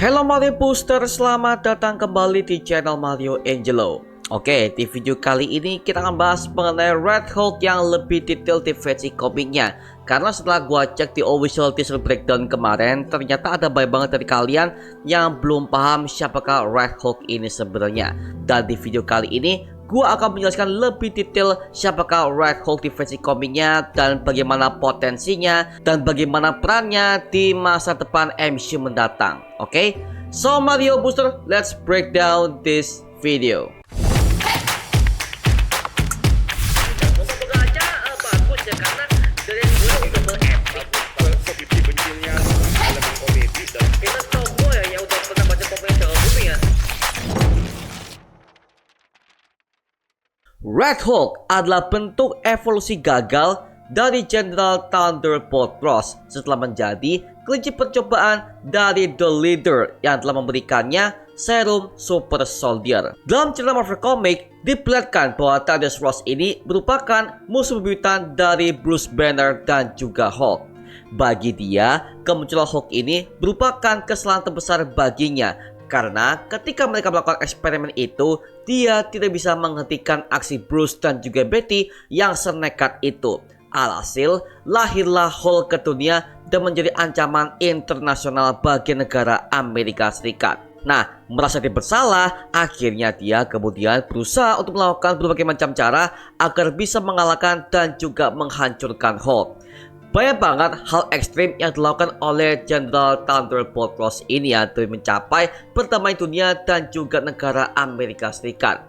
Halo Mario Booster, selamat datang kembali di channel Mario Angelo. Oke, di video kali ini kita akan bahas mengenai Red Hulk yang lebih detail di versi komiknya. Karena setelah gua cek di official teaser breakdown kemarin, ternyata ada banyak banget dari kalian yang belum paham siapakah Red Hulk ini sebenarnya. Dan di video kali ini gua akan menjelaskan lebih detail siapakah Red Hulk di versi komiknya dan bagaimana potensinya dan bagaimana perannya di masa depan MCU mendatang. Oke, so Mario Booster, let's break down this video. Red Hulk adalah bentuk evolusi gagal dari General Thunderbolt Ross setelah menjadi kelinci percobaan dari The Leader yang telah memberikannya serum Super Soldier. Dalam cerita Marvel Comics, diperlihatkan bahwa Thaddeus Ross ini merupakan musuh bebuyutan dari Bruce Banner dan juga Hulk. Bagi dia, kemunculan Hulk ini merupakan kesalahan terbesar baginya karena ketika mereka melakukan eksperimen itu, dia tidak bisa menghentikan aksi Bruce dan juga Betty yang senekat itu. Alhasil, lahirlah Hulk ke dunia dan menjadi ancaman internasional bagi negara Amerika Serikat. Nah, merasa dia bersalah, akhirnya dia kemudian berusaha untuk melakukan berbagai macam cara agar bisa mengalahkan dan juga menghancurkan Hulk. Banyak banget hal ekstrim yang dilakukan oleh General Thunderbolt Ross ini ya demi mencapai perdamaian dunia dan juga negara Amerika Serikat.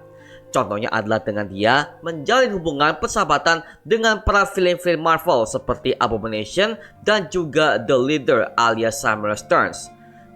Contohnya adalah dengan dia menjalin hubungan persahabatan dengan para film-film Marvel seperti Abomination dan juga The Leader alias Samuel Stearns.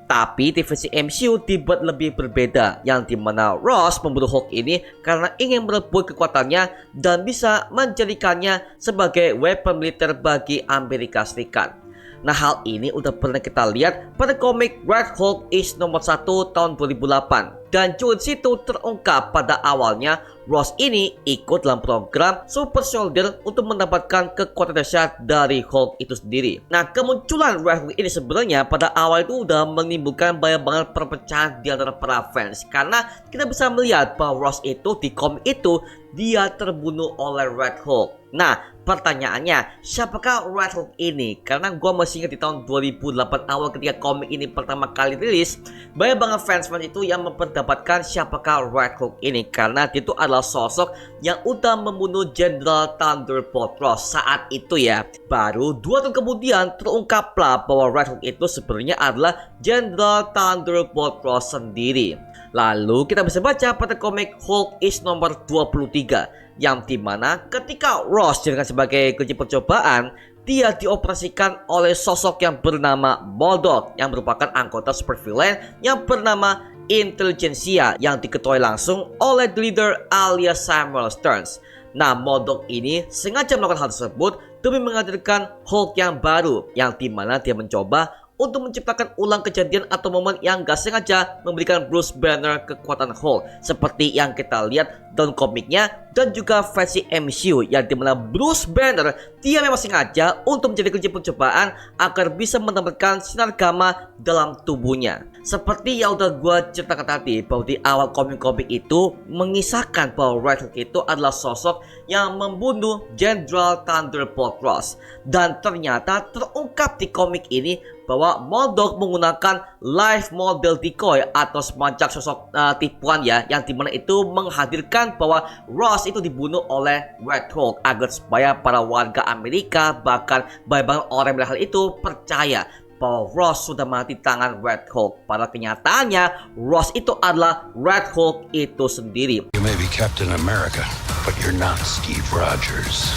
Tapi di versi MCU dibuat lebih berbeda, yang dimana Ross membunuh Hulk ini karena ingin merebut kekuatannya dan bisa menjadikannya sebagai weapon militer bagi Amerika Serikat. Nah, hal ini udah pernah kita lihat pada komik Red Hulk is nomor 1 tahun 2008. Dan juga situ terungkap pada awalnya Ross ini ikut dalam program Super Soldier untuk mendapatkan kekuatan dahsyat dari Hulk itu sendiri. Nah, kemunculan Red Hulk ini sebenarnya pada awal itu udah menimbulkan banyak banget perpecahan di antara para fans. Karena kita bisa melihat bahwa Ross itu di komik itu dia terbunuh oleh Red Hulk. Nah, pertanyaannya, siapakah Red Hulk ini? Karena gue masih ingat di tahun 2008 awal ketika komik ini pertama kali rilis, banyak banget fans-fans itu yang memperdapatkan siapakah Red Hulk ini. Karena dia itu adalah sosok yang udah membunuh General Thunderbolt Ross saat itu ya. Baru 2 tahun kemudian terungkaplah bahwa Red Hulk itu sebenarnya adalah General Thunderbolt Ross sendiri. Lalu kita bisa baca pada komik Hulk is nomor 23, yang dimana ketika Ross dijadikan sebagai kelinci percobaan, dia dioperasikan oleh sosok yang bernama MODOK yang merupakan anggota supervillain yang bernama Intelligentsia yang diketuai langsung oleh The Leader alias Samuel Stearns. Nah, MODOK ini sengaja melakukan hal tersebut demi menghadirkan Hulk yang baru, yang dimana dia mencoba untuk menciptakan ulang kejadian atau momen yang gak sengaja memberikan Bruce Banner kekuatan Hulk seperti yang kita lihat dalam komiknya dan juga versi MCU, yang dimana Bruce Banner dia memang sengaja untuk menjadi kelinci percobaan agar bisa mendapatkan sinar gamma dalam tubuhnya. Seperti yang udah gue ceritakan tadi bahwa di awal komik-komik itu mengisahkan bahwa Red Hulk itu adalah sosok yang membunuh General Thunderbolt Ross, dan ternyata terungkap di komik ini bahwa MODOK menggunakan live model decoy atau semacam sosok tipuan ya, yang dimana itu menghadirkan bahwa Ross itu dibunuh oleh Red Hulk agar supaya para warga Amerika bahkan banyak orang yang hal itu percaya bahwa Ross sudah mati tangan Red Hulk. Pada kenyataannya Ross itu adalah Red Hulk itu sendiri. You may be Captain America, but you're not Steve Rogers.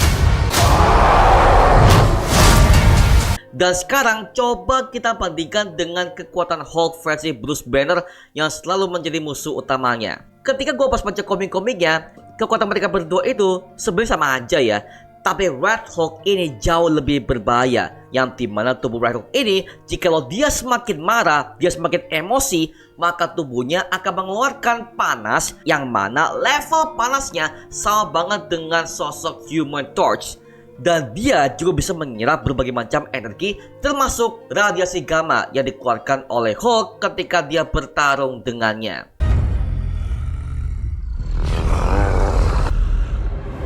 Dan sekarang coba kita bandingkan dengan kekuatan Hulk versi Bruce Banner yang selalu menjadi musuh utamanya. Ketika gue pas baca komik-komiknya, kekuatan mereka berdua itu sebenarnya sama aja ya. Tapi Red Hulk ini jauh lebih berbahaya, yang dimana tubuh Red Hulk ini jikalau dia semakin marah, dia semakin emosi, maka tubuhnya akan mengeluarkan panas yang mana level panasnya sama banget dengan sosok Human Torch. Dan dia juga bisa menyerap berbagai macam energi termasuk radiasi gamma yang dikeluarkan oleh Hulk ketika dia bertarung dengannya.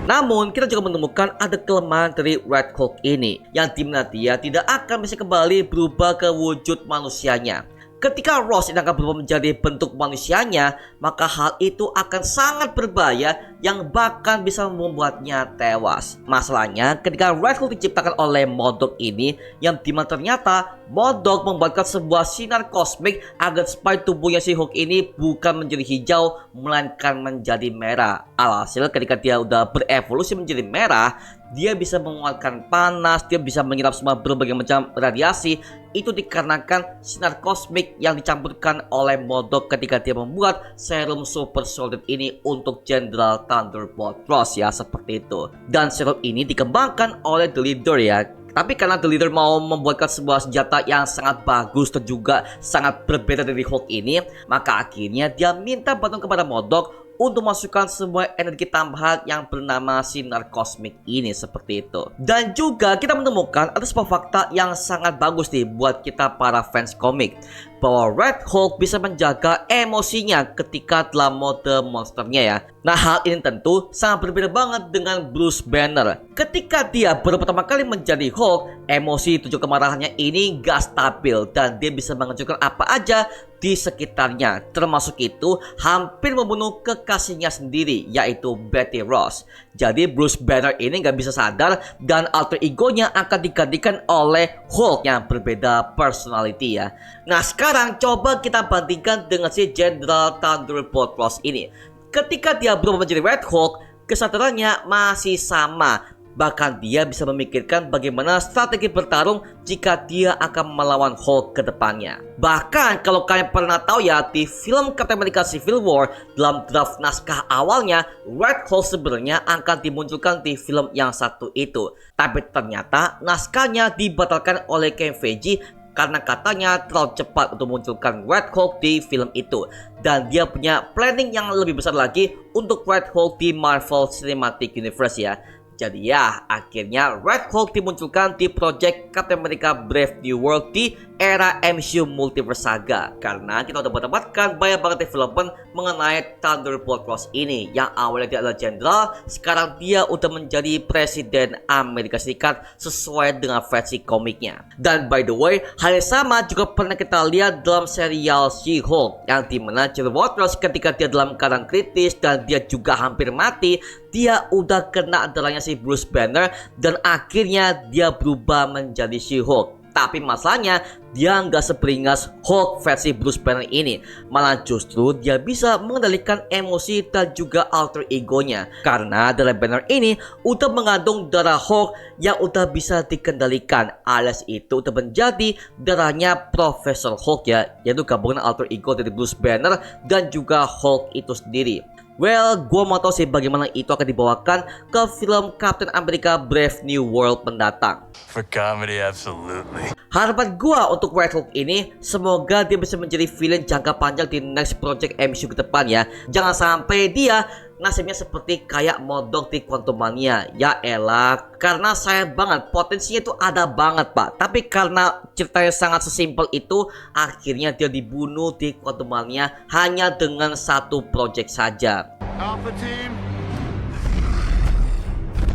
Namun, kita juga menemukan ada kelemahan dari Red Hulk ini, yang dimana dia tidak akan bisa kembali berubah ke wujud manusianya. Ketika Ross ini akan berubah menjadi bentuk manusianya, maka hal itu akan sangat berbahaya yang bahkan bisa membuatnya tewas. Masalahnya, ketika Red Hulk diciptakan oleh MODOK ini, yang dimana ternyata MODOK membuatkan sebuah sinar kosmik agar supaya tubuhnya si Hulk ini bukan menjadi hijau, melainkan menjadi merah. Alhasil ketika dia udah berevolusi menjadi merah, dia bisa mengeluarkan panas, dia bisa menyerap semua berbagai macam radiasi. Itu dikarenakan sinar kosmik yang dicampurkan oleh MODOK ketika dia membuat serum super solid ini untuk General Thunderbolt Ross ya, seperti itu. Dan serum ini dikembangkan oleh The Leader ya. Tapi karena The Leader mau membuatkan sebuah senjata yang sangat bagus dan juga sangat berbeda dari Hulk ini, maka akhirnya dia minta bantuan kepada MODOK untuk masukkan semua energi tambahan yang bernama sinar kosmik ini, seperti itu. Dan juga kita menemukan ada sebuah fakta yang sangat bagus nih buat kita para fans komik, bahwa Red Hulk bisa menjaga emosinya ketika dalam mode monsternya ya. Nah, hal ini tentu sangat berbeda banget dengan Bruce Banner. Ketika dia baru pertama kali menjadi Hulk, emosi tujuh kemarahannya ini gak stabil dan dia bisa menghancurkan apa aja di sekitarnya, termasuk itu hampir membunuh kekasihnya sendiri, yaitu Betty Ross. Jadi Bruce Banner ini gak bisa sadar dan alter egonya akan digantikan oleh Hulk yang berbeda personality ya. Nah, sekarang coba kita bandingkan dengan si General Thunderbolt Ross ini. Ketika dia berubah menjadi Red Hulk, kesadarannya masih sama. Bahkan dia bisa memikirkan bagaimana strategi bertarung jika dia akan melawan Hulk ke depannya. Bahkan kalau kalian pernah tahu ya, di film Captain America Civil War, dalam draft naskah awalnya Red Hulk sebenarnya akan dimunculkan di film yang satu itu. Tapi ternyata naskahnya dibatalkan oleh Kevin Feige karena katanya terlalu cepat untuk memunculkan Red Hulk di film itu. Dan dia punya planning yang lebih besar lagi untuk Red Hulk di Marvel Cinematic Universe ya. Jadi ya, akhirnya Red Hulk dimunculkan di project Captain America Brave New World di era MCU Multiverse Saga. Karena kita udah mendapatkan banyak banget development mengenai Thunderbolt Ross ini, yang awalnya dia adalah jenderal, sekarang dia udah menjadi presiden Amerika Serikat sesuai dengan versi komiknya. Dan by the way, hal yang sama juga pernah kita lihat dalam serial She-Hulk, yang dimana General Ross ketika dia dalam keadaan kritis dan dia juga hampir mati, dia udah kena darahnya si Bruce Banner dan akhirnya dia berubah menjadi She-Hulk. Tapi masalahnya dia nggak seberingas Hulk versi Bruce Banner ini. Malah justru dia bisa mengendalikan emosi dan juga alter egonya. Karena darah Banner ini udah mengandung darah Hulk yang udah bisa dikendalikan. Alias itu udah menjadi darahnya Profesor Hulk ya, yaitu gabungan alter ego dari Bruce Banner dan juga Hulk itu sendiri. Well, gue mau tahu sih bagaimana itu akan dibawakan ke film Captain America Brave New World mendatang. For comedy, absolutely. Harapan gue untuk Red Hulk ini, semoga dia bisa menjadi villain jangka panjang di next project MCU ke depan ya. Jangan sampai dia nasibnya seperti kayak MODOK di Quantumania. Ya elah, karena sayang banget, potensinya itu ada banget pak. Tapi karena ceritanya sangat sesimpel itu, akhirnya dia dibunuh di Quantumania hanya dengan satu project saja. Alpha team,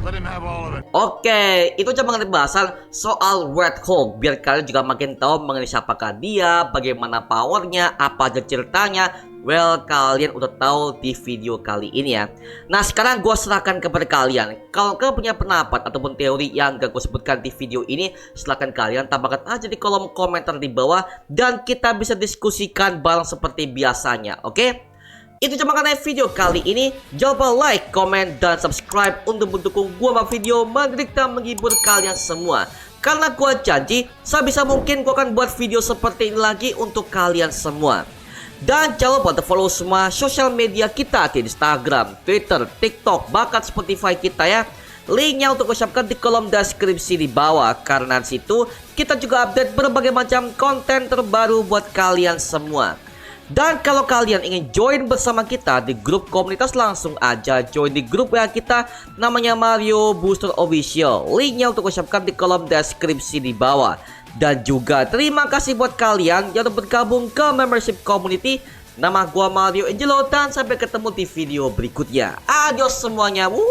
let him have all of it. Oke, itu aja mengenai bahasan soal Red Hulk. Biar kalian juga makin tahu mengenai siapakah dia, bagaimana powernya, apa aja ceritanya. Well, kalian udah tahu di video kali ini ya. Nah, sekarang gue serahkan kepada kalian. Kalau kalian punya pendapat ataupun teori yang gak gue sebutkan di video ini, silahkan kalian tambahkan aja di kolom komentar di bawah, dan kita bisa diskusikan bareng seperti biasanya, oke? Itu cuma karena video kali ini. Jangan lupa like, comment, dan subscribe untuk mendukung gue buat video menarik dan menghibur kalian semua. Karena gue janji, sebisa mungkin gue akan buat video seperti ini lagi untuk kalian semua. Dan jangan lupa untuk follow semua sosial media kita di Instagram, Twitter, TikTok, bahkan Spotify kita ya. Linknya untuk gue siapkan di kolom deskripsi di bawah. Karena di situ kita juga update berbagai macam konten terbaru buat kalian semua. Dan kalau kalian ingin join bersama kita di grup komunitas, langsung aja join di grup WA kita namanya Mario Booster Official. Linknya untuk ucapkan di kolom deskripsi di bawah. Dan juga terima kasih buat kalian yang udah bergabung ke membership community. Nama gua Mario Angelo dan sampai ketemu di video berikutnya. Adios semuanya. Wuh.